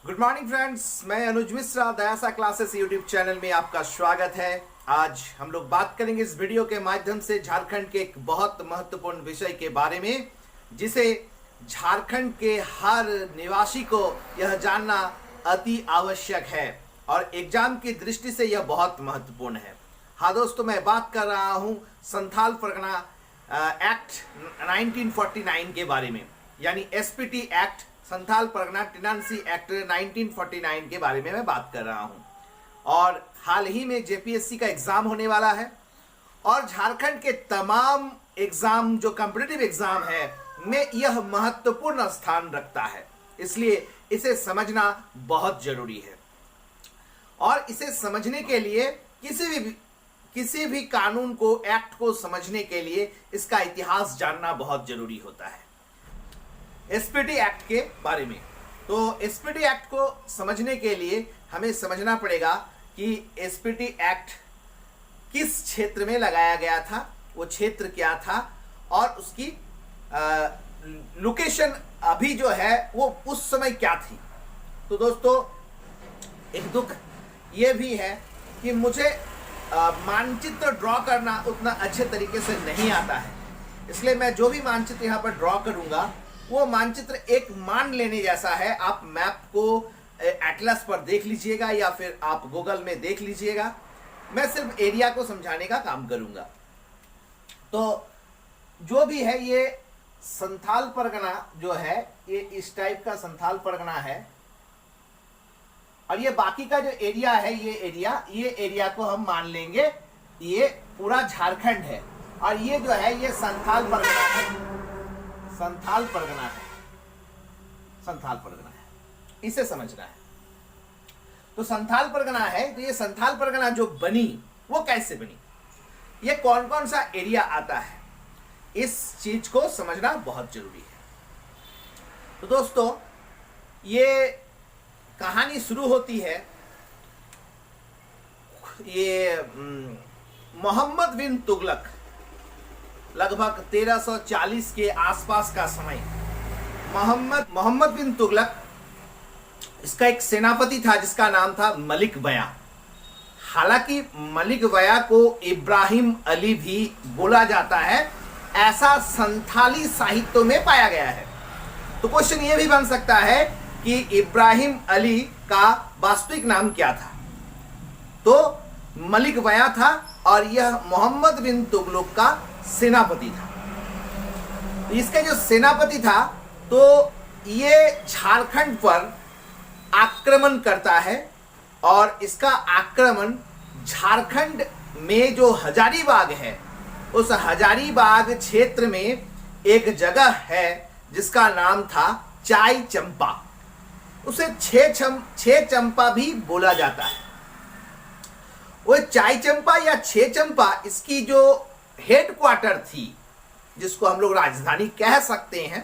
Good morning friends, मैं अनुज Mishra दयासा classes YouTube channel में आपका स्वागत है। आज हम लोग बात करेंगे इस वीडियो के माध्यम से झारखंड के एक बहुत महत्वपूर्ण विषय के बारे में, जिसे झारखंड के हर निवासी को यह जानना अति आवश्यक है और एग्जाम की दृष्टि से यह बहुत महत्वपूर्ण है। हाँ दोस्तों, मैं बात कर रहा हूँ संथाल परगना एक्ट 1949 के बारे में, यानी SPT act, Santhal Pargana tenancy act 1949 के बारे में मैं बात कर रहा हूं। और हाल ही में जेपीएससी का एग्जाम होने वाला है और झारखंड के तमाम एग्जाम जो कॉम्पिटिटिव एग्जाम है में यह महत्वपूर्ण स्थान रखता है, इसलिए इसे समझना बहुत जरूरी है। और इसे समझने के लिए किसी भी कानून को, एक्ट को समझने के लिए इसका इतिहास जानना बहुत जरूरी होता है। एसपीटी एक्ट के बारे में, तो एसपीटी एक्ट को समझने के लिए हमें समझना पड़ेगा कि एसपीटी एक्ट किस क्षेत्र में लगाया गया था, वो क्षेत्र क्या था और उसकी लोकेशन अभी जो है वो उस समय क्या थी। तो दोस्तों, एक दुख ये भी है कि मुझे मानचित्र ड्रॉ करना उतना अच्छे तरीके से नहीं आता है, इसलिए मैं जो भी मानचित्र यहाँ पर ड्रॉ करूंगा वो मानचित्र एक मान लेने जैसा है। आप मैप को एटलस पर देख लीजिएगा या फिर आप गूगल में देख लीजिएगा। मैं सिर्फ एरिया को समझाने का काम करूंगा। तो जो भी है, ये संथाल परगना जो है ये इस टाइप का संथाल परगना है और ये बाकी का जो एरिया है ये एरिया को हम मान लेंगे ये पूरा झारखंड है और ये जो है ये संथाल परगना है। संथाल परगना है, इसे समझना है। तो संथाल परगना है, तो ये संथाल परगना जो बनी वो कैसे बनी, ये कौन कौन सा एरिया आता है, इस चीज को समझना बहुत जरूरी है। तो दोस्तों, ये कहानी शुरू होती है ये मोहम्मद बिन तुगलक, लगभग 1340 के आसपास का समय। मोहम्मद बिन तुगलक, इसका एक सेनापति था जिसका नाम था मलिक बया। हालांकि मलिक बया को इब्राहिम अली भी बोला जाता है, ऐसा संथाली साहित्य में पाया गया है। तो क्वेश्चन ये भी बन सकता है कि इब्राहिम अली का वास्तविक नाम क्या था। तो मलिक बया था और यह मोहम्मद बिन तुगलक का सेनापति था। तो इसका जो सेनापति था, तो ये झारखंड पर आक्रमण करता है और इसका आक्रमण झारखंड में जो हजारीबाग है, उस हजारीबाग क्षेत्र में एक जगह है जिसका नाम था चाय चंपा। उसे छह चंपा भी बोला जाता है। वो चाय चंपा या छह चंपा इसकी जो हेड क्वार्टर थी, जिसको हम लोग राजधानी कह सकते हैं,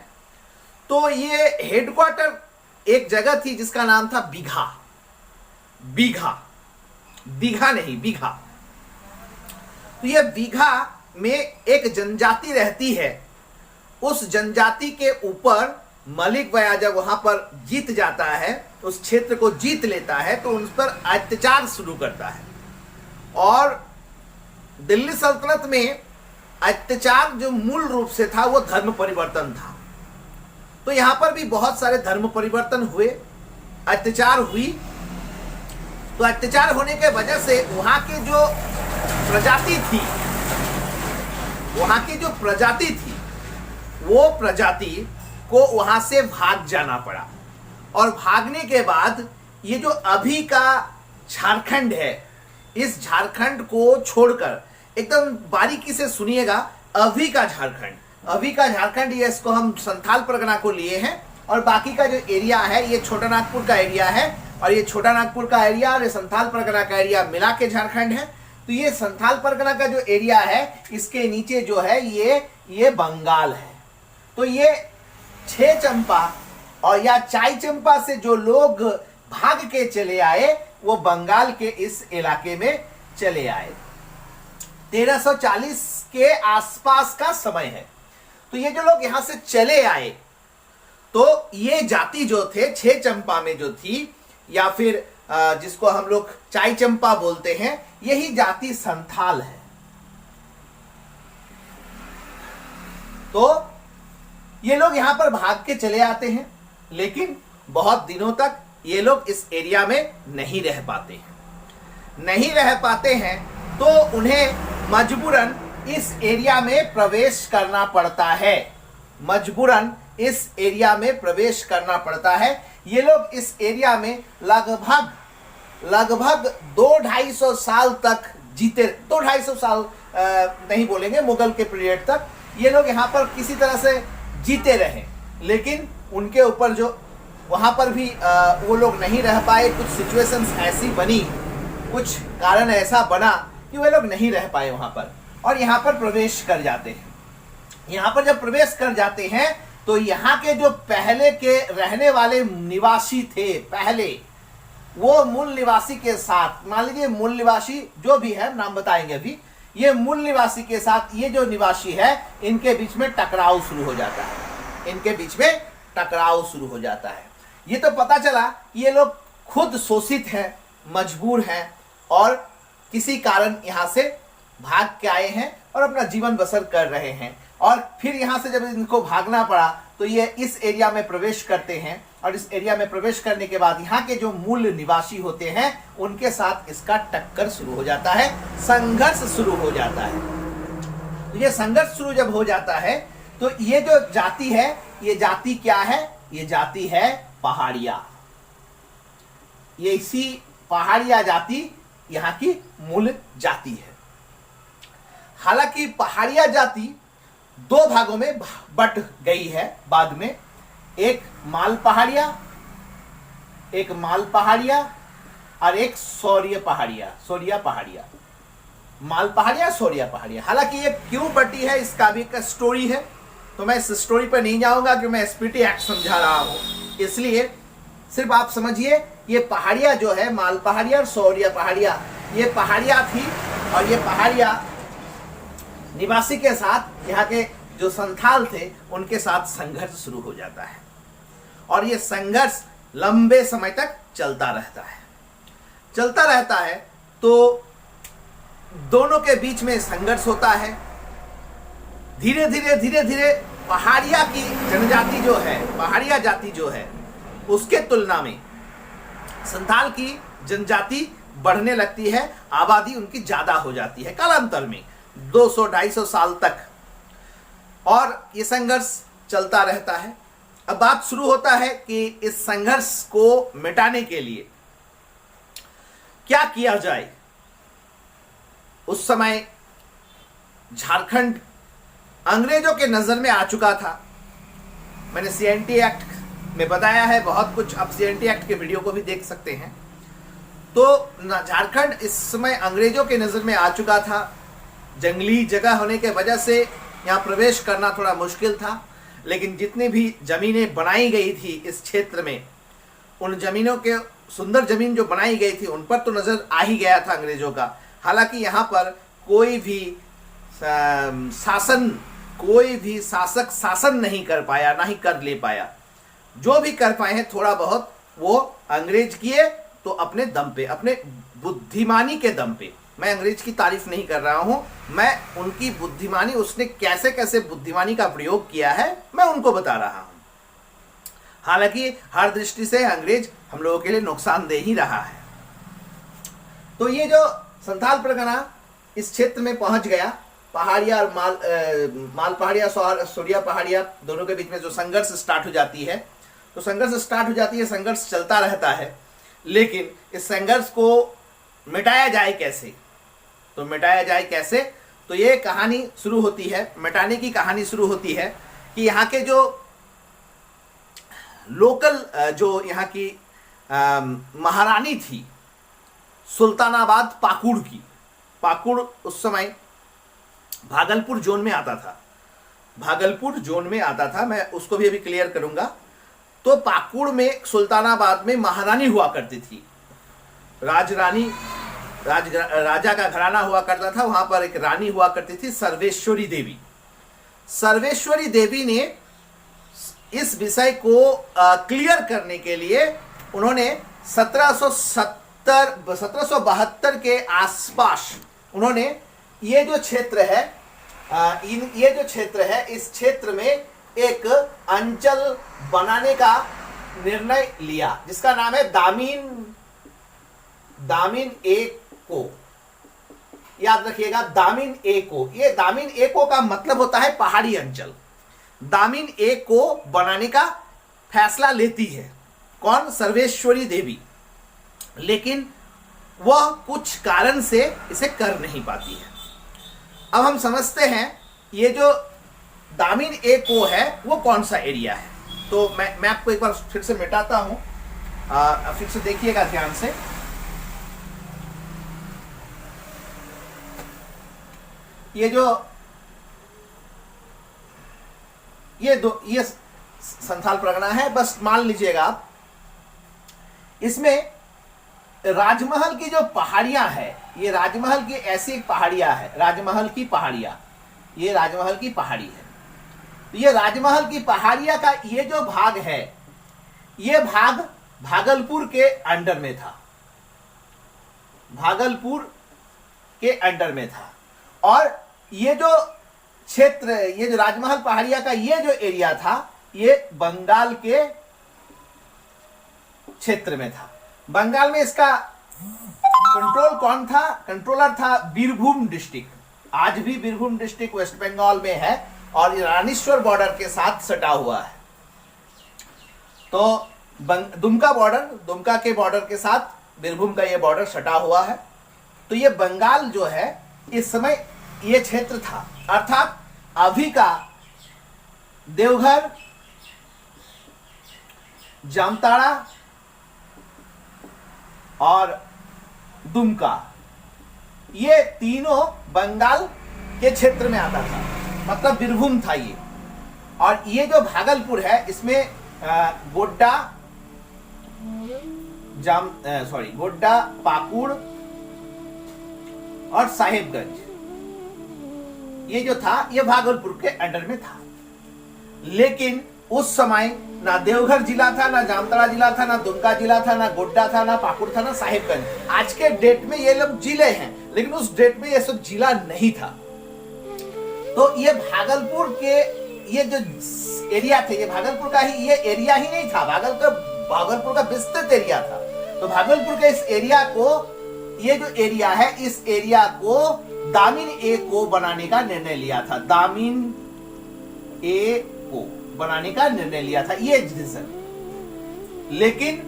तो ये हेड क्वार्टर एक जगह थी जिसका नाम था दीघा नहीं, बीघा। तो ये बीघा में एक जनजाति रहती है। उस जनजाति के ऊपर मलिक बया जब वहां पर जीत जाता है, उस क्षेत्र को जीत लेता है, तो उन पर अत्याचार शुरू करता है। और दिल्ली सल्तनत में अत्याचार जो मूल रूप से था वो धर्म परिवर्तन था। तो यहां पर भी बहुत सारे धर्म परिवर्तन हुए, अत्याचार हुई। तो अत्याचार होने के वजह से वहां की जो प्रजाति थी वो प्रजाति को वहां से भाग जाना पड़ा। और भागने के बाद ये जो अभी का झारखंड है, इस झारखंड को छोड़कर, एकदम बारीकी से सुनिएगा, अभी का झारखंड ये, इसको हम संथाल परगना को लिए हैं और बाकी का जो एरिया है ये छोटा नागपुर का एरिया है और ये छोटा नागपुर का एरिया और ये संथाल परगना का एरिया मिला के झारखंड है। तो ये संथाल परगना का जो एरिया है, इसके नीचे जो है ये बंगाल है। तो ये छह चंपा और या चाय चंपा से जो लोग भाग के चले आए वो बंगाल के इस इलाके में चले आए। 1340 के आसपास का समय है। तो ये जो लोग यहां से चले आए, तो ये जाति जो थे छह चंपा में जो थी, या फिर जिसको हम लोग चाय चंपा बोलते हैं, यही जाति संथाल है। तो ये लोग यहां पर भाग के चले आते हैं, लेकिन बहुत दिनों तक ये लोग इस एरिया में नहीं रह पाते हैं, तो उन्हें मजबूरन इस एरिया में प्रवेश करना पड़ता है। ये लोग इस एरिया में लगभग 200-250 साल तक जीते। 200-250 साल नहीं बोलेंगे, मुगल के पीरियड तक ये लोग यहाँ पर किसी तरह से जीते रहे, लेकिन उनके ऊपर जो वहाँ पर भी वो लोग नहीं रह पाए। कुछ सिचुएशंस ऐसी बनी, कुछ कारण ऐसा बना कि वे लोग नहीं रह पाए वहाँ पर, और यहाँ पर प्रवेश कर जाते हैं। यहाँ पर जब प्रवेश कर जाते हैं तो यहाँ के जो पहले के रहने वाले निवासी थे, पहले वो मूल निवासी के साथ, मान लीजिए मूल निवासी जो भी है, नाम बताएंगे अभी, ये मूल निवासी के साथ ये जो निवासी है, इनके बीच में टकराव शुरू हो जाता है। ये तो पता चला ये लोग खुद शोषित हैं, मजबूर हैं, और किसी कारण यहाँ से भाग के आए हैं और अपना जीवन बसर कर रहे हैं। और फिर यहाँ से जब इनको भागना पड़ा तो ये इस एरिया में प्रवेश करते हैं, और इस एरिया में प्रवेश करने के बाद यहाँ के जो मूल निवासी होते हैं उनके साथ इसका टक्कर शुरू हो जाता है, संघर्ष शुरू हो जाता है। तो ये संघर्ष शुरू जब हो जाता है तो ये जो जाति है, ये जाति क्या है? ये जाति है पहाड़िया। ये इसी पहाड़िया जाति यहाँ की मूल जाति है। हालांकि पहाड़िया जाति दो भागों में बट गई है बाद में, एक माल पहाड़िया और एक सौर्य पहाड़िया। माल पहाड़िया, सौर्य पहाड़िया। हालांकि ये क्यों बटी है इसका भी एक स्टोरी है, तो मैं इस स्टोरी पर नहीं जाऊंगा क्योंकि मैं एसपीटी एक्ट समझा रहा हूं, इसलिए सिर्फ आप समझिए ये पहाड़िया जो है, माल पहाड़िया और सौर्य पहाड़िया, ये पहाड़िया थी, और ये पहाड़िया निवासी के साथ यहाँ के जो संथाल थे उनके साथ संघर्ष शुरू हो जाता है, और ये संघर्ष लंबे समय तक चलता रहता है। तो दोनों के बीच में संघर्ष होता है। धीरे धीरे पहाड़िया की जनजाति जो है, पहाड़िया जाति जो है, उसके तुलना में संथाल की जनजाति बढ़ने लगती है, आबादी उनकी ज्यादा हो जाती है कालांतर में 200-250 साल तक, और ये संघर्ष चलता रहता है। अब बात शुरू होता है कि इस संघर्ष को मिटाने के लिए क्या किया जाए। उस समय झारखंड अंग्रेजों के नजर में आ चुका था। मैंने सीएनटी एक्ट में बताया है बहुत कुछ, आप सीएनटी एक्ट के वीडियो को भी देख सकते हैं। तो झारखंड इस समय अंग्रेजों के नजर में आ चुका था। जंगली जगह होने के वजह से यहाँ प्रवेश करना थोड़ा मुश्किल था, लेकिन जितनी भी जमीनें बनाई गई थी इस क्षेत्र में, उन जमीनों के सुंदर जमीन जो बनाई गई थी उन पर तो नजर आ ही गया था अंग्रेजों का। हालांकि यहाँ पर कोई भी शासक शासन नहीं कर पाया, ना ही कर ले पाया। जो भी कर पाए हैं थोड़ा बहुत वो अंग्रेज किए, तो अपने दम पे, अपने बुद्धिमानी के दम पे। मैं अंग्रेज की तारीफ नहीं कर रहा हूं, मैं उनकी बुद्धिमानी, उसने कैसे कैसे बुद्धिमानी का प्रयोग किया है मैं उनको बता रहा हूं। हालांकि हर दृष्टि से अंग्रेज हम लोगों के लिए नुकसानदेह ही रहा है। तो ये जो संथाल परगना इस क्षेत्र में पहुंच गया, पहाड़िया और माल पहाड़िया, सौर्या पहाड़िया, दोनों के बीच में जो संघर्ष स्टार्ट हो जाती है, तो संघर्ष चलता रहता है। लेकिन इस संघर्ष को मिटाया जाए कैसे, तो ये कहानी शुरू होती है, मिटाने की कहानी शुरू होती है कि यहाँ के जो लोकल, जो यहाँ की महारानी थी सुल्तानाबाद पाकुड़ की, पाकुड़ उस समय भागलपुर जोन में आता था, मैं उसको भी अभी क्लियर करूंगा। तो पाकुड़ में, सुल्तानाबाद में महारानी हुआ करती थी, राजा का घराना हुआ करता था। वहां पर एक रानी हुआ करती थी, सर्वेश्वरी देवी। सर्वेश्वरी देवी ने इस विषय को क्लियर करने के लिए उन्होंने 1772 के आसपास उन्होंने ये जो क्षेत्र है इस क्षेत्र में एक अंचल बनाने का निर्णय लिया, जिसका नाम है दामिन एको। याद रखिएगा, दामिन एको। ये दामिन एको का मतलब होता है पहाड़ी अंचल। दामिन एको बनाने का फैसला लेती है कौन? सर्वेश्वरी देवी। लेकिन वह कुछ कारण से इसे कर नहीं पाती है। अब हम समझते हैं ये जो दामिन एको है वो कौन सा एरिया है। तो मैं आपको एक बार फिर से मिटाता हूं, फिर से देखिएगा ध्यान से। ये संथाल परगना है, बस मान लीजिएगा आप। इसमें राजमहल की जो पहाड़ियां है, ये राजमहल की ऐसी एक पहाड़ियां है, राजमहल की पहाड़ियां, ये राजमहल की पहाड़ी है। तो ये राजमहल की पहाड़ियां का ये जो भाग है, ये भाग भागलपुर के अंडर में था, भागलपुर के अंडर में था। और ये जो क्षेत्र, ये जो राजमहल पहाड़िया का ये जो एरिया था, ये बंगाल के क्षेत्र में था। बंगाल में इसका कंट्रोल कौन था? कंट्रोलर था बीरभूम डिस्ट्रिक्ट। आज भी बीरभूम डिस्ट्रिक्ट वेस्ट बंगाल में है और रानीश्वर बॉर्डर के साथ सटा हुआ है। तो दुमका के बॉर्डर के साथ बीरभूम का ये बॉर्डर सटा हुआ है। तो ये बंगाल जो है इस समय ये क्षेत्र था, अर्थात अभी का देवघर, जामताड़ा और दुमका, ये तीनों बंगाल के क्षेत्र में आता था, मतलब बीरभूम था ये। और ये जो भागलपुर है इसमें गोड्डा, गोड्डा, पाकुड़ और साहिबगंज, ये जो था ये भागलपुर के अंडर में था। लेकिन उस समय ना देवघर जिला था, ना जामताड़ा जिला था, ना दुमका जिला था, ना गोड्डा था, ना पाकुड़ था, ना साहिबगंज। आज के डेट में ये लोग जिले हैं, लेकिन उस डेट में ये सब जिला नहीं था। तो ये भागलपुर के ये जो एरिया थे, ये भागलपुर का ही ये एरिया ही नहीं था, भागलपुर का विस्तृत एरिया था। तो भागलपुर के इस एरिया को, ये जो एरिया है, इस एरिया को दामिन एको बनाने का निर्णय लिया था। दामिन एको बनाने का निर्णय लिया था ये डिसीजन। लेकिन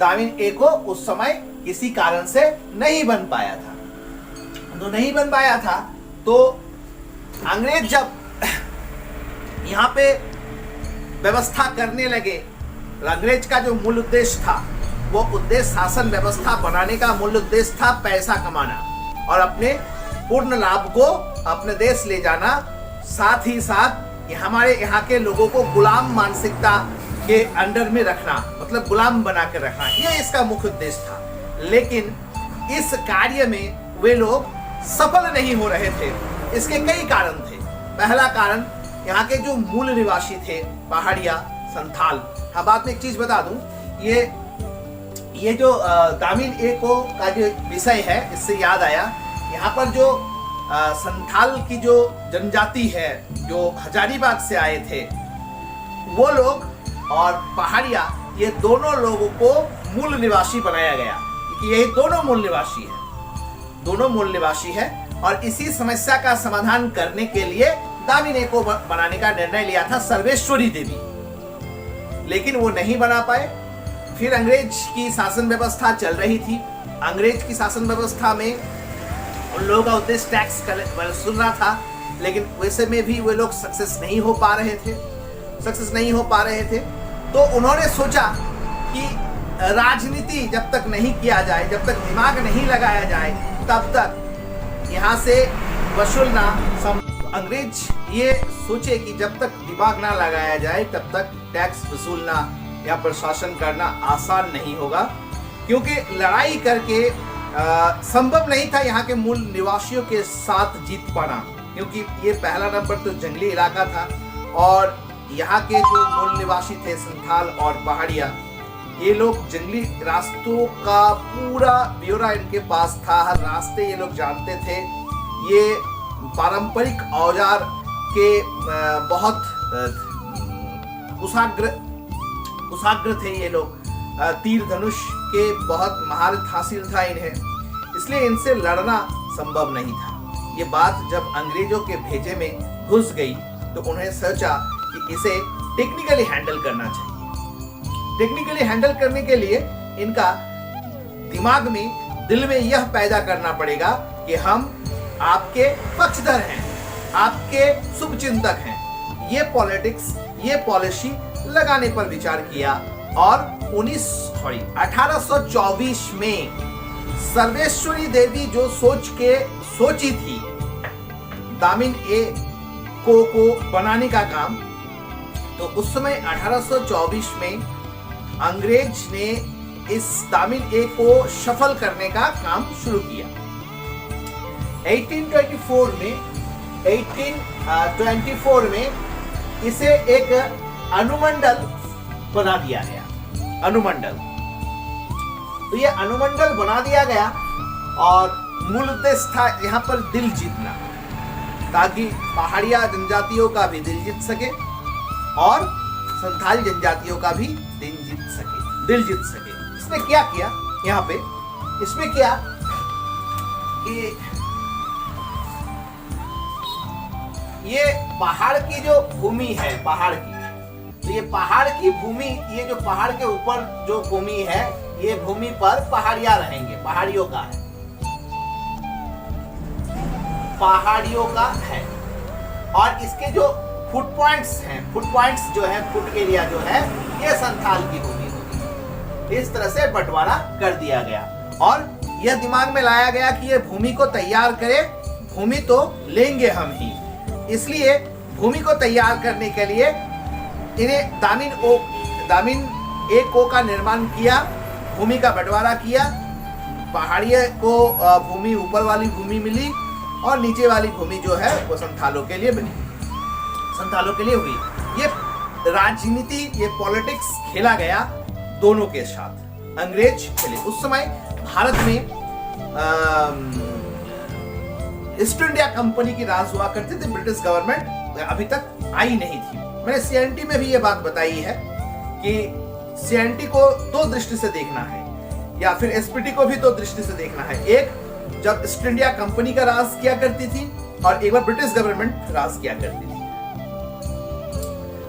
दामिन एको उस समय किसी कारण से नहीं बन पाया था। तो नहीं बन पाया था तो अंग्रेज जब यहां पे व्यवस्था करने लगे, अंग्रेज का जो मूल उद्देश्य था वो उद्देश्य शासन व्यवस्था बनाने का मूल उद्देश्य था पैसा कमाना और अपने पूर्ण लाभ को अपने देश ले जाना, साथ ही साथ हमारे यहाँ के लोगों को गुलाम मानसिकता के अंडर में रखना, मतलब गुलाम बना कर रखना, ये इसका मुख्य उद्देश्य था। लेकिन इस कार्य में वे लोग सफल नहीं हो रहे थे। इसके कई कारण थे। पहला कारण, यहाँ के जो मूल निवासी थे पहाड़िया संथाल। हाँ, बात में एक चीज बता दूं, ये जो दामिन एको का जो विषय है, इससे याद आया, यहाँ पर जो संथाल की जो जनजाति है, जो हजारीबाग से आए थे, वो लोग और पहाड़िया, ये दोनों लोगों को मूल निवासी बनाया गया, क्योंकि यही दोनों मूल निवासी है। और इसी समस्या का समाधान करने के लिए दामिन एको बनाने का निर्णय लिया था सर्वेश्वरी देवी, लेकिन वो नहीं बना पाए। फिर अंग्रेज की शासन व्यवस्था चल रही थी। अंग्रेज की शासन व्यवस्था में उन लोगों का उद्देश्य टैक्स वसूलना था, लेकिन वैसे में भी वे लोग सक्सेस नहीं हो पा रहे थे। तो उन्होंने सोचा कि राजनीति जब तक नहीं किया जाए, जब तक दिमाग नहीं लगाया जाए, तब तक यहाँ से वसूलना अंग्रेज ये सोचे कि जब तक दिमाग ना लगाया जाए तब तक टैक्स वसूलना या प्रशासन करना आसान नहीं होगा, क्योंकि लड़ाई करके संभव नहीं था यहाँ के मूल निवासियों के साथ जीत पाना, क्योंकि ये पहला नंबर तो जंगली इलाका था और यहाँ के जो मूल निवासी थे संथाल और पहाड़िया, ये लोग जंगली रास्तों का पूरा ब्यौरा इनके पास था। हर रास्ते ये लोग जानते थे। ये पारंपरिक औजार के बहुत कुशाग्र थे ये लोग। तीर धनुष के बहुत महारत हासिल था इन्हें, इसलिए इनसे लड़ना संभव नहीं था। ये बात जब अंग्रेजों के भेजे में घुस गई तो उन्हें सोचा कि इसे टेक्निकली हैंडल करना चाहिए। टेक्निकली हैंडल करने के लिए इनका दिमाग में, दिल में यह पैदा करना पड़ेगा कि हम आपके पक्षधर हैं, आपके शुभचिंतक हैं। ये पॉलिटिक्स, ये पॉलिसी लगाने पर विचार किया और 1824 में सर्वेश्वरी देवी जो सोची थी दामिन ए को बनाने का काम, तो उस समय 1824 में अंग्रेज ने इस दामिन ए को सफल करने का काम शुरू किया। 1824 में इसे एक अनुमंडल बना दिया गया। अनुमंडल, तो ये अनुमंडल बना दिया गया और मूल उद्देश्य था यहाँ पर दिल जीतना, ताकि पहाड़िया जनजातियों का भी दिल जीत सके और संथाल जनजातियों का भी दिल जीत सके। इसने क्या किया यहाँ पे, इसमें क्या कि ये पहाड़ की जो भूमि है, पहाड़ की, तो ये पहाड़ की भूमि, ये जो पहाड़ के ऊपर जो भूमि है, ये भूमि पर पहाड़िया रहेंगे, पहाड़ियों का है, पहाड़ियों का है। और इसके जो फुट पॉइंट्स जो है, फुट एरिया जो है, ये संथाल की भूमि होगी। इस तरह से बंटवारा कर दिया गया और यह दिमाग में लाया गया कि ये भूमि को तैयार करे, भूमि तो लेंगे हम ही, इसलिए भूमि को तैयार करने के लिए इन्हें दामिन ए को का निर्माण किया, भूमि का बंटवारा किया। पहाड़ियों को भूमि, ऊपर वाली भूमि मिली और नीचे वाली भूमि जो है वो संथालों के लिए बनी, संथालों के लिए हुई। ये राजनीति, ये पॉलिटिक्स खेला गया दोनों के साथ, अंग्रेज खेले। उस समय भारत में ईस्ट इंडिया कंपनी की राज हुआ करती थी। ब्रिटिश गवर्नमेंट अभी तक आई नहीं थी। मैंने सीएनटी में भी ये बात बताई है कि सीएनटी को दो दृष्टि से देखना है, या फिर एसपीटी को भी दो दृष्टि से देखना है। एक जब ईस्ट इंडिया कंपनी का राज किया करती थी और एक बार ब्रिटिश गवर्नमेंट राज किया करती थी।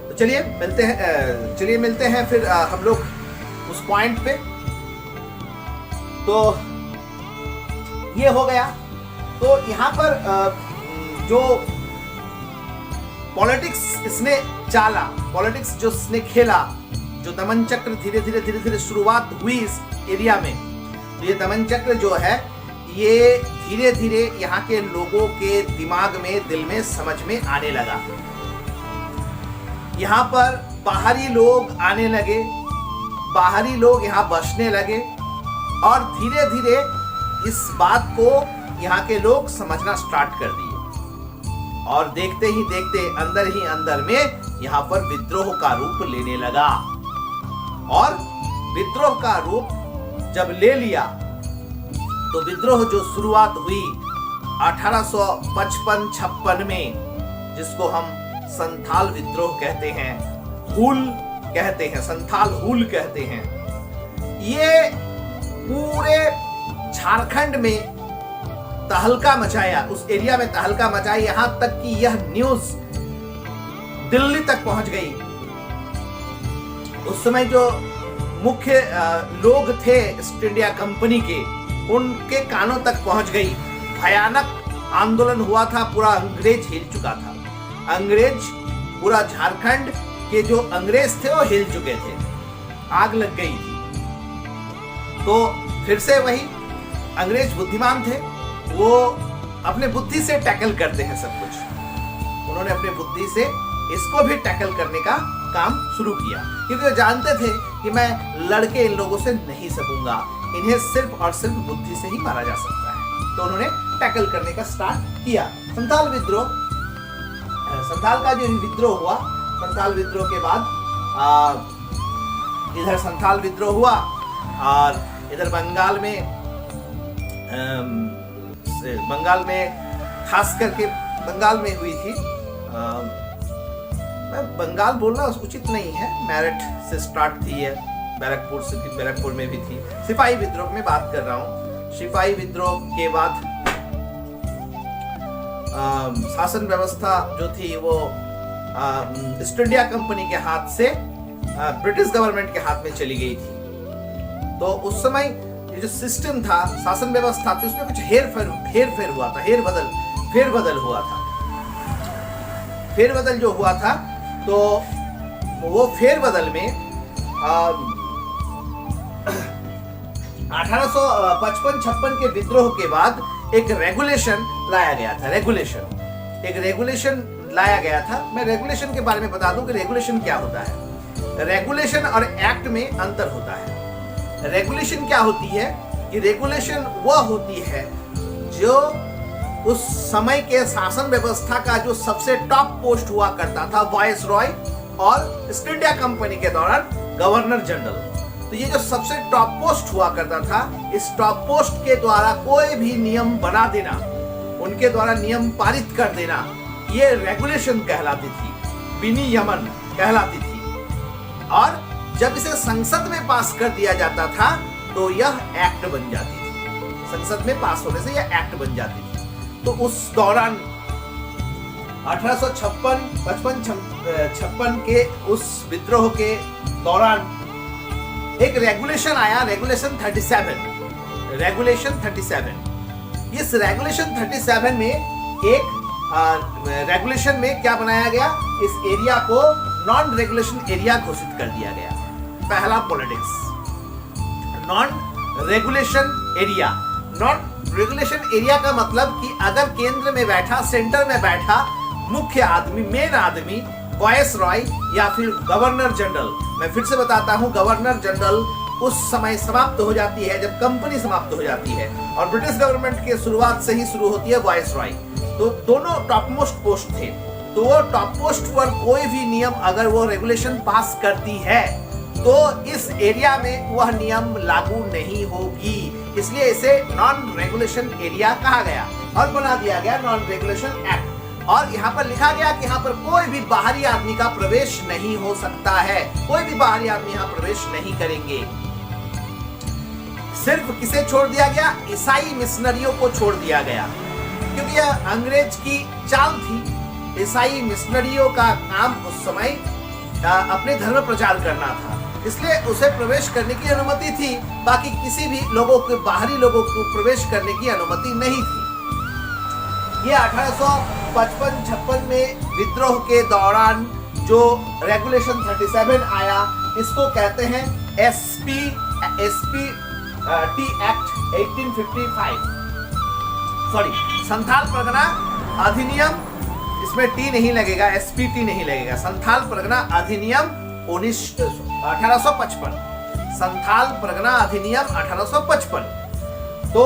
तो चलिए मिलते हैं फिर हम लोग उस पॉइंट पे। तो ये हो गया। तो यहाँ पर जो पॉलिटिक्स इसने चाला, पॉलिटिक्स जो इसने खेला, जो दमन चक्र धीरे धीरे शुरुआत हुई इस एरिया में, तो ये दमन चक्र जो है ये धीरे धीरे यहाँ के लोगों के दिमाग में, दिल में, समझ में आने लगा। यहाँ पर बाहरी लोग आने लगे, बाहरी लोग यहाँ बसने लगे और धीरे धीरे इस बात को यहाँ के लोग समझना स्टार्ट कर दिए। और देखते ही देखते अंदर ही अंदर में यहाँ पर विद्रोह का रूप लेने लगा। और विद्रोह का रूप जब ले लिया तो विद्रोह जो शुरुआत हुई 1855-56 में, जिसको हम संथाल विद्रोह कहते हैं, हुल कहते हैं, संथाल हुल कहते हैं, ये पूरे झारखंड में तहलका मचाया, उस एरिया में तहलका मचाई, यहां तक कि यह न्यूज दिल्ली तक पहुंच गई। उस समय जो मुख्य लोग थे ईस्ट इंडिया कंपनी के, उनके कानों तक पहुंच गई। भयानक आंदोलन हुआ था, पूरा अंग्रेज हिल चुका था। अंग्रेज, पूरा झारखंड के जो अंग्रेज थे वो हिल चुके थे, आग लग गई थी। तो फिर से वही अंग्रेज बुद्धिमान थे, वो अपने बुद्धि से टैकल करते हैं सब कुछ। उन्होंने अपने बुद्धि से इसको भी टैकल करने का काम शुरू किया, क्योंकि वो जानते थे कि मैं लड़के इन लोगों से नहीं सकूंगा, इन्हें सिर्फ और सिर्फ बुद्धि से ही मारा जा सकता है। तो उन्होंने टैकल करने का स्टार्ट किया। संथाल विद्रोह, संथाल का जो विद्रोह हुआ संथाल विद्रोह के बाद इधर संथाल विद्रोह हुआ और इधर बंगाल में खास करके बंगाल में हुई थी। बंगाल बोलना उचित नहीं है, मेरठ से स्टार्ट थी है, बैरकपुर में भी थी। सिपाही विद्रोह में बात कर रहा हूँ। सिपाही विद्रोह के बाद शासन व्यवस्था जो थी वो ईस्ट इंडिया कंपनी के हाथ से ब्रिटिश गवर्नमेंट के हाथ में चली गई थी। तो उस समय ये जो सिस्टम था, शासन व्यवस्था थी, उसमें कुछ हेरफेर हुआ था, फेरबदल हुआ था। फेरबदल जो हुआ था तो वो फेरबदल में 1855-56 के विद्रोह के बाद एक रेगुलेशन लाया गया था। रेगुलेशन लाया गया था। मैं रेगुलेशन के बारे में बता दूं कि रेगुलेशन क्या होता है। रेगुलेशन और एक्ट में अंतर होता है। रेगुलेशन क्या होती है कि रेगुलेशन वह होती है जो उस समय के शासन व्यवस्था का जो सबसे टॉप पोस्ट हुआ करता था, वाइस रॉय और ईस्ट इंडिया कंपनी के दौरान गवर्नर जनरल। तो ये जो सबसे टॉप पोस्ट हुआ करता था, इस टॉप पोस्ट के द्वारा कोई भी नियम बना देना, उनके द्वारा नियम पारित कर देना, ये रेगुलेशन कहलाती थी, विनियमन कहलाती थी। और जब इसे संसद में पास कर दिया जाता था तो यह एक्ट बन जाती थी। संसद में पास होने से यह एक्ट बन जाती थी। तो उस दौरान 1856 के उस विद्रोह के दौरान एक रेगुलेशन आया, रेगुलेशन 37। इस रेगुलेशन 37 में एक रेगुलेशन में क्या बनाया गया, इस एरिया को नॉन रेगुलेशन एरिया घोषित कर दिया गया। पहला पॉलिटिक्स, नॉन रेगुलेशन एरिया का मतलब कि अगर केंद्र में बैठा, सेंटर में बैठा मुख्य आदमी, मेन आदमी, वाइस रॉय या फिर गवर्नर जनरल, मैं फिर से बताता हूं, गवर्नर जनरल उस समय समाप्त हो जाती है जब कंपनी समाप्त हो जाती है, और ब्रिटिश गवर्नमेंट के शुरुआत से ही शुरू होती है वाइस रॉय। तो दोनों टॉप मोस्ट पोस्ट थे। तो वो टॉप पोस्ट पर कोई भी नियम अगर वो रेगुलेशन पास करती है तो इस एरिया में वह नियम लागू नहीं होगी, इसलिए इसे नॉन रेगुलेशन एरिया कहा गया और बना दिया गया नॉन रेगुलेशन एक्ट। और यहाँ पर लिखा गया कि यहाँ पर कोई भी बाहरी आदमी का प्रवेश नहीं हो सकता है, कोई भी बाहरी आदमी यहाँ प्रवेश नहीं करेंगे। सिर्फ किसे छोड़ दिया गया, ईसाई मिशनरियों को छोड़ दिया गया, क्योंकि यह अंग्रेज की चाल थी। ईसाई मिशनरियों का काम उस समय अपने धर्म प्रचार करना था, इसलिए उसे प्रवेश करने की अनुमति थी, बाकी किसी भी लोगों को, बाहरी लोगों को प्रवेश करने की अनुमति नहीं थी। ये 1855-56 में विद्रोह के दौरान जो रेगुलेशन 37 आया, इसको कहते हैं SP T act 1855, Santhal Pargana अधिनियम, इसमें टी नहीं लगेगा, एसपीटी नहीं लगेगा, संथाल परगना अधिनियम 1855, संथाल परगना अधिनियम 1855। तो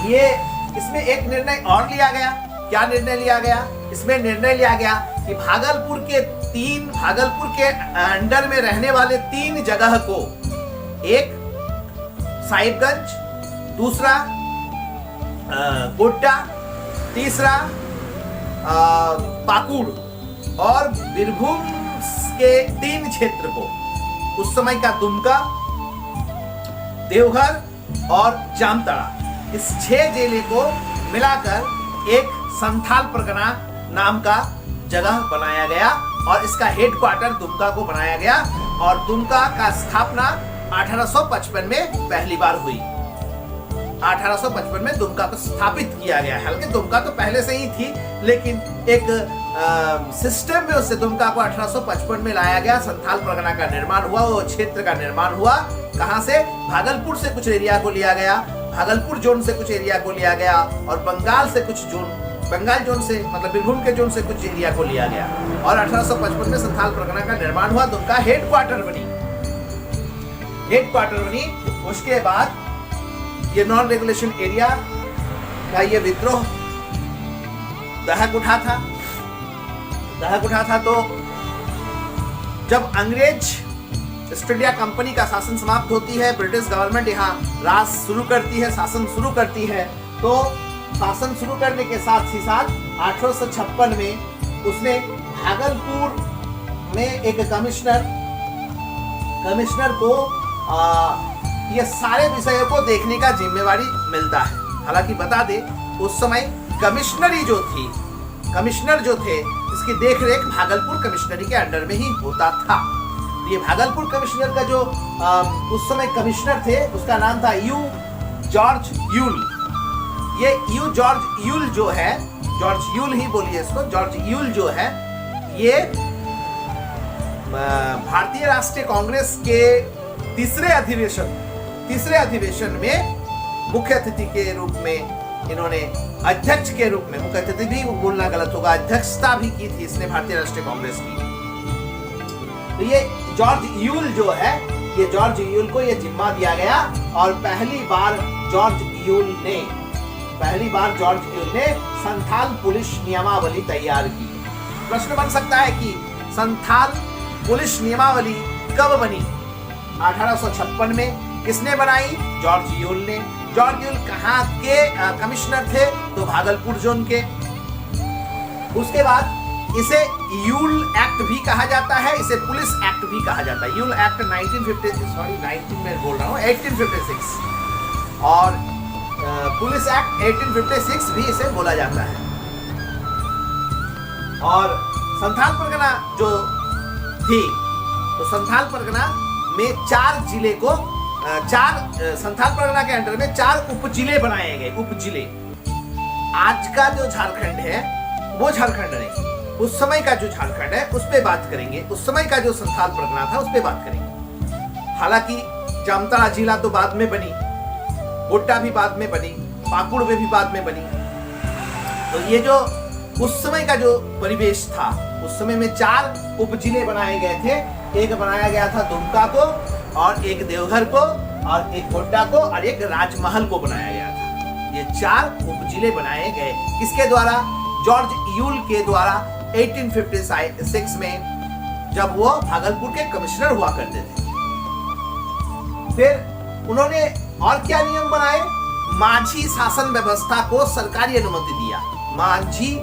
ये इसमें एक निर्णय और लिया गया। क्या निर्णय लिया गया? इसमें निर्णय लिया गया कि भागलपुर के अंडर में रहने वाले 3 जगह को, एक साहिबगंज, दूसरा गोड्डा, तीसरा पाकुड़ और बीरभूम के 3 क्षेत्र को, उस समय का दुमका, देवघर और जामताड़ा, इस 6 जिले को मिलाकर एक संथाल परगना नाम का जगह बनाया गया और इसका हेडक्वार्टर दुमका को बनाया गया। और दुमका का स्थापना 1855 में पहली बार हुई। 1855 में दुमका को स्थापित किया गया। हालांकि दुमका तो पहले से ही थी, लेकिन एक सिस्टम में उससे दुमका को 1855 में लाया गया। संथाल परगना का निर्माण हुआ, वो क्षेत्र का निर्माण हुआ। कहां से? भागलपुर से कुछ एरिया को लिया गया, भागलपुर जोन से कुछ एरिया को लिया गया और बंगाल से कुछ जोन, बंगाल जोन से मतलब बीरभूम के जोन से कुछ एरिया को लिया गया और 1855 में संथाल परगना का निर्माण हुआ। दुमका हेडक्वार्टर बनी। उसके बाद ये नॉन रेगुलेशन एरिया का ये विद्रोह दहक उठा था। दहक उठा था। तो जब अंग्रेज ईस्ट इंडिया कंपनी का शासन समाप्त होती है, ब्रिटिश गवर्नमेंट यहाँ राज शुरू करती है, शासन शुरू करती है, तो शासन शुरू करने के साथ ही साथ 1856 में उसने भागलपुर में एक कमिश्नर को ये सारे विषयों को देखने का जिम्मेवारी मिलता है। हालांकि बता दे, उस समय कमिश्नर जो थे इसकी देखरेख भागलपुर कमिश्नरी के अंडर में ही होता था। ये भागलपुर कमिश्नर का जो उस समय कमिश्नर थे उसका नाम था यू जॉर्ज यूल। ये यू जॉर्ज यूल जो है, जॉर्ज यूल ही बोलिए इसको, जॉर्ज यूल जो है ये भारतीय राष्ट्रीय कांग्रेस के तीसरे अधिवेशन में मुख्य अतिथि के रूप में इन्होंने अध्यक्ष के रूप में, मुख्य अतिथि भी बोलना गलत होगा, अध्यक्षता भी की थी इसने भारतीय राष्ट्रीय कांग्रेस की। तो ये जॉर्ज यूल जो है, ये जॉर्ज यूल को ये जिम्मा दिया गया और पहली बार जॉर्ज यूल ने संथाल पुलिस नियमावली तैयार की। प्रश्न बन सकता है कि संथाल पुलिस नियमावली कब बनी? 1856 में। किसने बनाई? जॉर्ज यूल ने। जॉर्ज यूल कहाँ के कमिश्नर थे? तो भागलपुर जोन के। उसके बाद इसे यूल एक्ट भी कहा जाता है, इसे पुलिस एक्ट भी कहा जाता है। यूल एक्ट 1856 और पुलिस एक्ट 1856 भी इसे बोला जाता है। और संथाल परगना जो थी, तो संथाल परगना में संथाल परगना के अंडर में 4 उपजिले बनाए गए। उपजिले, आज का जो झारखंड है वो झारखंड नहीं, उस समय का जो झारखंड है उस पे बात करेंगे। उस समय का जो संथाल परगना था उस पे बात करेंगे। हालांकि जामताड़ा जिला तो बाद में बनी, गोड्डा भी बाद में बनी, पाकुड़ में भी बाद में बनी। तो ये जो उस समय का जो परिवेश था, उस समय में 4 उपजिले बनाए गए थे। एक बनाया गया था दुमका को, और एक देवघर को, और एक गोड्डा को, और एक राजमहल को बनाया गया था। ये 4 उपजिले बनाए गए किसके द्वारा? जॉर्ज यूल के द्वारा 1856 में, जब वो भागलपुर के कमिश्नर हुआ करते थे। फिर उन्होंने और क्या नियम बनाए? माझी शासन व्यवस्था को सरकारी अनुमति दिया। माझी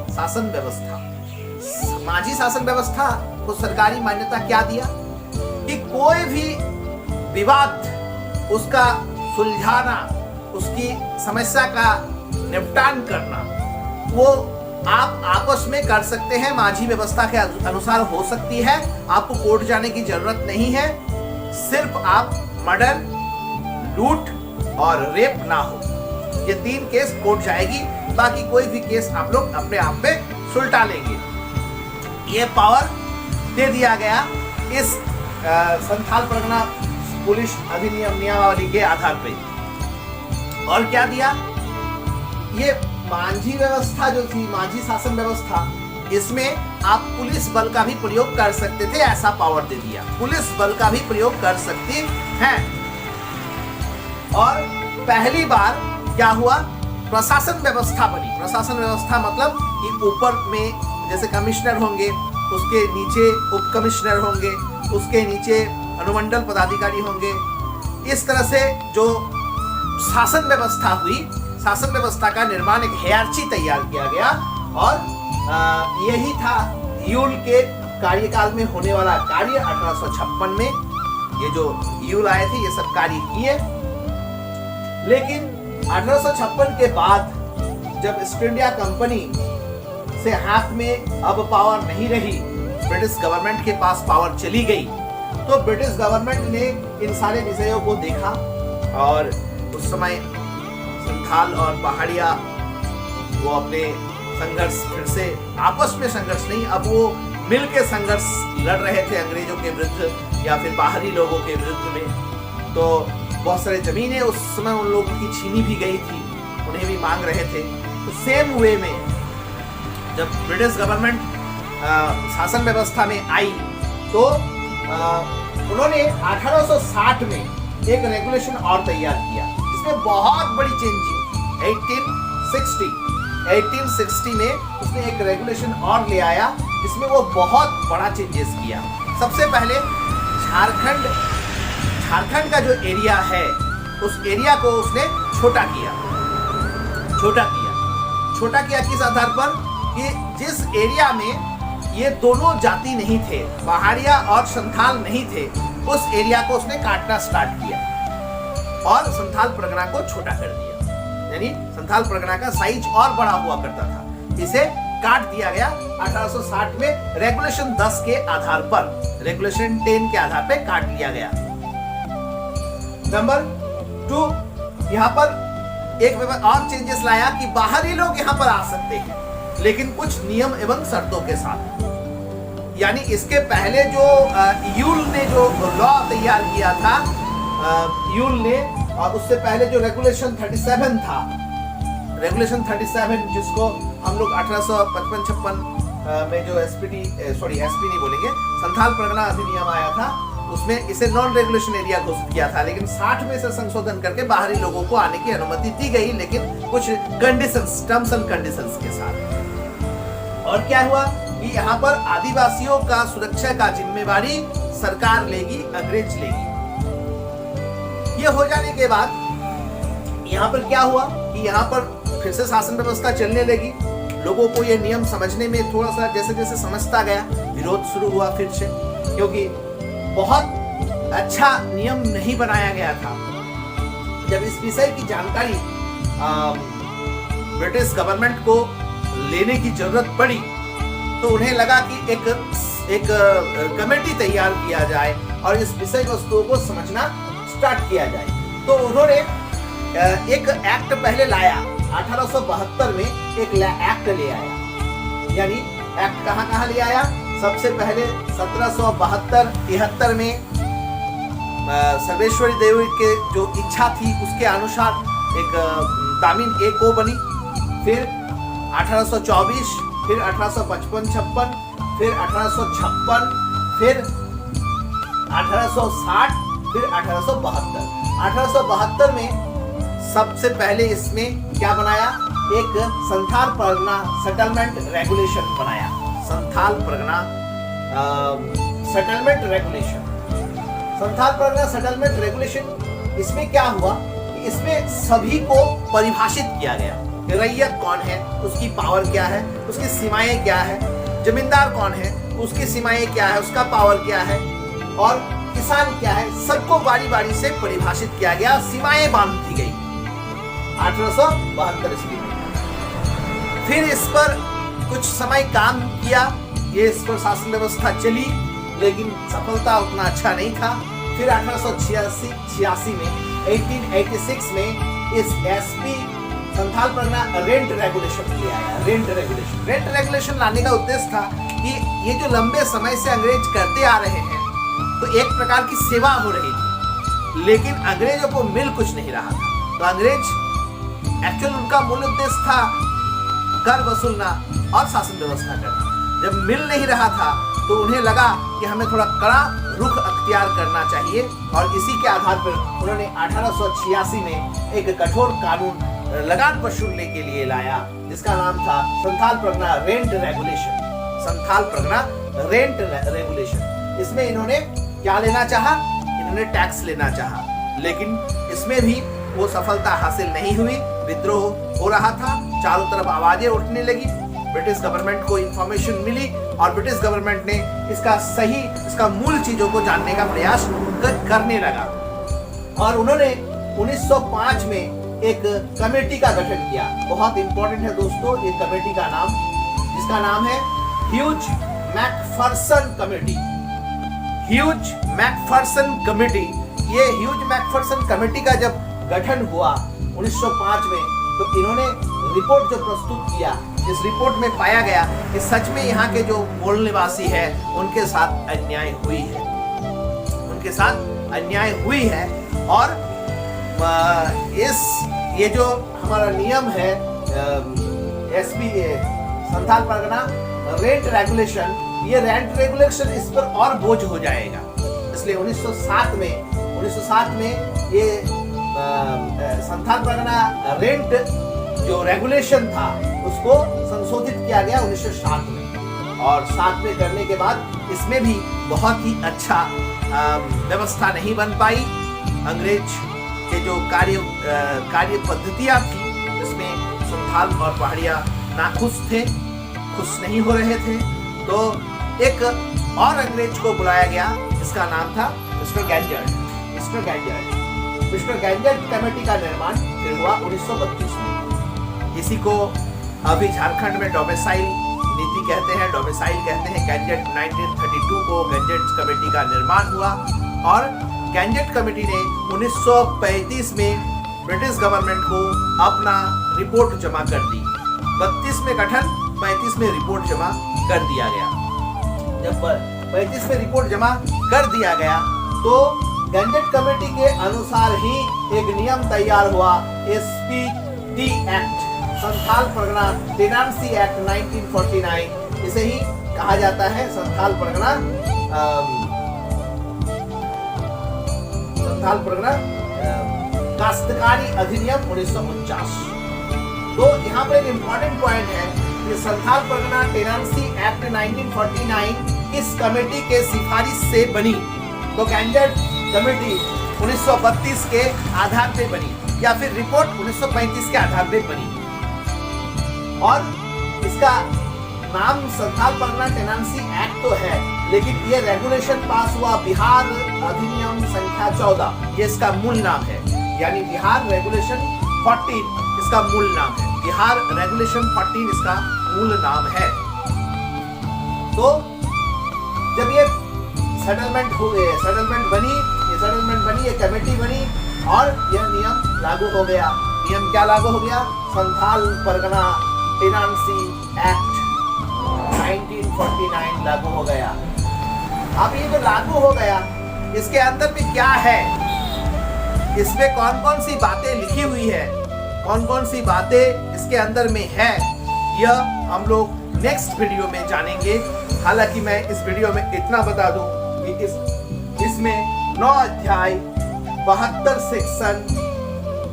शासन व्यवस्था को सरकारी मान्यता क्या दिया कि कोई भी विवाद उसका सुलझाना, उसकी समस्या का निपटान करना, वो आप आपस में कर सकते हैं। माझी व्यवस्था के अनुसार हो सकती है, आपको कोर्ट जाने की जरूरत नहीं है। सिर्फ आप मर्डर, लूट और रेप ना हो, ये 3 केस कोर्ट जाएगी, बाकी कोई भी केस आप लोग अपने आप में सुलटा लेंगे। ये पावर दे दिया गया इस संथाल परगना पुलिस अधिनियम नियमावली के आधार पे। और क्या दिया? ये माझी व्यवस्था जो थी, माझी शासन व्यवस्था, इसमें आप पुलिस बल का भी प्रयोग कर सकते थे, ऐसा पावर दे दिया। पुलिस बल का भी प्रयोग कर सकते हैं। और पहली बार क्या हुआ? प्रशासन व्यवस्था बनी। प्रशासन व्यवस्था मतलब कि ऊपर में जैसे कमिश्नर होंगे, उसके नीचे उप कमिश्नर होंगे, उसके नीचे अनुमंडल पदाधिकारी होंगे। इस तरह से जो शासन व्यवस्था हुई, शासन व्यवस्था का निर्माण, एक हायरार्ची तैयार किया गया। और यही था यूल के कार्यकाल में होने वाला कार्य। 1856 में ये जो यूल आए थे ये सब कार्य किए। लेकिन 1856 के बाद जब ईस्ट इंडिया कंपनी से हाथ में अब पावर नहीं रही, ब्रिटिश गवर्नमेंट के पास पावर चली गई, तो ब्रिटिश गवर्नमेंट ने इन सारे विषयों को देखा। और उस समय संथाल और पहाड़िया वो अपने संघर्ष, फिर से आपस में संघर्ष नहीं, अब वो मिल के संघर्ष लड़ रहे थे अंग्रेजों के विरुद्ध या फिर बाहरी लोगों के विरुद्ध में। तो बहुत सारे जमीनें उस समय उन लोगों की छीनी भी गई थी, उन्हें भी मांग रहे थे। तो सेम वे में जब ब्रिटिश गवर्नमेंट शासन व्यवस्था में आई, तो उन्होंने 1860 में एक रेगुलेशन और तैयार किया, जिसमें बहुत बड़ी चेंजिंग 1860 में उसने एक रेगुलेशन और ले आया इसमें वो बहुत बड़ा चेंजेस किया। सबसे पहले झारखंड का जो एरिया है उस एरिया को उसने छोटा किया किस आधार पर कि जिस एरिया में ये दोनों जाति नहीं थे, पहाड़िया और संथाल नहीं थे, उस एरिया को उसने काटना स्टार्ट किया और संथाल परगना को छोटा कर दिया। यानी संथाल परगना का साइज और बड़ा हुआ करता था, इसे काट दिया गया 1860 में रेगुलेशन 10 के आधार पर, रेगुलेशन 10 के आधार पर काट लिया गया। नंबर 2, यहाँ पर एक और चेंजेस लाया कि बाहरी लोग यहाँ पर आ सकते हैं, लेकिन कुछ नियम एवं शर्तों के साथ। यानी इसके पहले जो यूल ने जो लॉ तैयार किया था, यूल ने, और उससे पहले जो रेगुलेशन 37 था, रेगुलेशन 37 जिसको हम लोग 1855-56 में जो एसपी नहीं बोलेंगे, संथाल परगना अधिनियम आया था, उसमें इसे नॉन रेगुलेशन एरिया घोषित किया था। लेकिन 60 में से संशोधन करके बाहरी लोगों को आने की अनुमति दी गई, लेकिन कुछ कंडीशंस, टर्म्स एंड कंडीशंस के साथ। और क्या हुआ कि यहाँ पर आदिवासियों का सुरक्षा का जिम्मेवारी सरकार लेगी, अंग्रेज लेगी। ये हो जाने के बाद यहाँ पर क्या हुआ कि यहाँ पर फिर से शासन व्यवस्था चलने लगी। लोगों को ये नियम समझने में थोड़ा सा जैसे जैसे समझता गया, विरोध शुरू हुआ फिर से, क्योंकि बहुत अच्छा नियम नहीं बनाया गया था। जब इस विषय की जानकारी ब्रिटिश गवर्नमेंट को लेने की जरूरत पड़ी, तो उन्हें लगा कि एक कमेटी तैयार किया जाए और इस विषय वस्तुओं को समझना स्टार्ट किया जाए। तो उन्होंने एक एक्ट पहले लाया, 1872 में एक एक्ट ले आया। यानी एक्ट कहाँ ले आया? सबसे पहले 1772-73 में सर्वेश्वरी देवी के जो इच्छा थी उसके अनुसार एक दामिन ए को बनी, फिर 1824, फिर 1855-56, फिर 1856, फिर 1860, फिर 1872। 1872 में सबसे पहले इसमें क्या बनाया? एक संथाल परगना सेटलमेंट रेगुलेशन बनाया। Santhal Pargana settlement regulation, Santhal Pargana settlement regulation, इसमें क्या हुआ? इसमें सभी को परिभाषित किया गया। रैयत कौन है, उसकी पावर क्या है, उसकी सीमाएं क्या है, जमींदार कौन है, उसकी सीमाएं क्या है, उसका पावर क्या है, और किसान क्या है, सबको बारी बारी से परिभाषित किया गया, सीमाएं बांध दी गई 1872 ईस्वी में। फिर इस पर कुछ समय काम किया, ये इस पर शासन व्यवस्था चली, लेकिन सफलता उतना अच्छा नहीं था। फिर 1886 में 1886 में इस SP Santhal Pargana rent regulation ले आया। रेंट रेगुलेशन लाने का उद्देश्य था कि ये जो लंबे समय से अंग्रेज करते आ रहे हैं, तो एक प्रकार की सेवा हो रही थी, लेकिन अंग्रेजों को मिल कुछ नहीं रहा था। तो अंग्रेज एक्चुअल उनका मूल उद्देश्य था कर वसूलना और शासन व्यवस्था करना। जब मिल नहीं रहा था तो उन्हें लगा कि हमें थोड़ा कड़ा रुख अख्तियार करना चाहिए, और इसी के आधार पर उन्होंने 1886 में एक कठोर कानून लगान वसूलने के लिए लाया, जिसका नाम था Santhal Pargana rent regulation. Santhal Pargana rent regulation, इसमें इन्होंने क्या लेना चाहा? इन्होंने टैक्स लेना चाहा, लेकिन इसमें भी वो सफलता हासिल नहीं हुई। विद्रोह हो रहा था, चारों तरफ आवाजें उठने लगी, ब्रिटिश गवर्नमेंट को इंफॉर्मेशन मिली और ब्रिटिश गवर्नमेंट ने इसका मूल चीजों को जानने का प्रयास करने लगा। और उन्होंने 1905 में एक कमेटी का गठन किया। बहुत इंपॉर्टेंट है दोस्तों ये कमेटी का नाम, जिसका नाम है huge Macpherson committee. Huge Macpherson committee. ये ह्यूज मैकफर्सन कमेटी का जब गठन हुआ 1905 में, तो इन्होंने रिपोर्ट जो प्रस्तुत किया, इस रिपोर्ट में पाया गया कि सच में यहाँ के जो मूल निवासी है उनके साथ अन्याय हुई है, और ये जो हमारा नियम है SP Santhal Pargana rent regulation, ये रेंट रेगुलेशन इस पर और बोझ हो जाएगा। इसलिए 1907 में ये संथाल परगना रेंट जो रेगुलेशन था उसको संशोधित किया गया 1907 में। और साथ में करने के बाद इसमें भी बहुत ही अच्छा व्यवस्था नहीं बन पाई। अंग्रेज के जो कार्य पद्धतियाँ थी इसमें संथाल और पहाड़िया नाखुश थे, खुश नहीं हो रहे थे। तो एक और अंग्रेज को बुलाया गया जिसका नाम था मिस्टर गैंजर्ड। मिस्टर गैंजर्ड कमेटी का निर्माण फिर हुआ 1932 में। इसी को अभी झारखंड में डोमिसाइल नीति कहते हैं, डोमिसाइल कहते हैं। गैंजर्ड 1932 को गैंजर्ड कमेटी का निर्माण हुआ और गैंजर्ड कमेटी ने 1935 में ब्रिटिश गवर्नमेंट को अपना रिपोर्ट जमा कर दी। 32 में गठन, 35 में रिपोर्ट जमा कर दिया गया। जब 35 में रिपोर्ट जमा कर दिया गया तो गैंजर्ड कमेटी के अनुसार ही एक नियम तैयार हुआ, SPT act, Santhal Pargana tenancy act 1949। इसे ही कहा जाता है संथाल परगना काश्तकारी अधिनियम 1949। तो यहाँ पर एक इम्पोर्टेंट पॉइंट है कि संथाल परगना टेनेंसी एक्ट 1949 इस कमेटी के सिफारिश से बनी। तो गैंजर्ड कमेटी 1932 के आधार पे बनी या फिर रिपोर्ट 1935 के आधार पे बनी और इसका नाम संथाल परगना टेनेंसी एक्ट तो है, लेकिन ये रेगुलेशन पास हुआ बिहार अधिनियम संख्या 14, ये इसका मूल नाम है। यानी बिहार रेगुलेशन 14 इसका मूल नाम है। बिहार रेगुलेशन 14 इसका मूल नाम है। तो जब ये सेटलमेंट बनी, ये कमेटी बनी और यह नियम लागू हो गया। नियम क्या लागू हो गया? संथाल परगना टेनेंसी एक्ट 1949 लागू हो गया। अब ये जो लागू हो गया, इसके अंदर में क्या है, इसमें कौन कौन सी बातें लिखी हुई है, कौन कौन सी बातें इसके अंदर में है, यह हम लोग नेक्स्ट वीडियो में जानेंगे। हालांकि मैं इस वीडियो में इतना बता दूं कि इसमें 9 अध्याय, 72 सेक्शन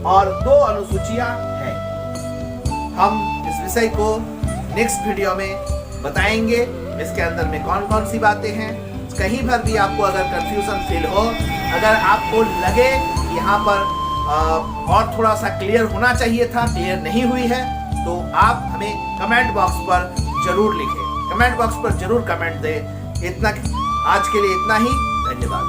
और 2 अनुसूचियां हैं। हम इस विषय को नेक्स्ट वीडियो में बताएंगे, इसके अंदर में कौन कौन सी बातें हैं। कहीं पर भी आपको अगर कंफ्यूजन फील हो, अगर आपको लगे यहाँ पर और थोड़ा सा क्लियर होना चाहिए था, क्लियर नहीं हुई है, तो आप हमें कमेंट बॉक्स पर जरूर लिखें, कमेंट बॉक्स पर जरूर कमेंट दें। इतना आज के लिए इतना ही, धन्यवाद।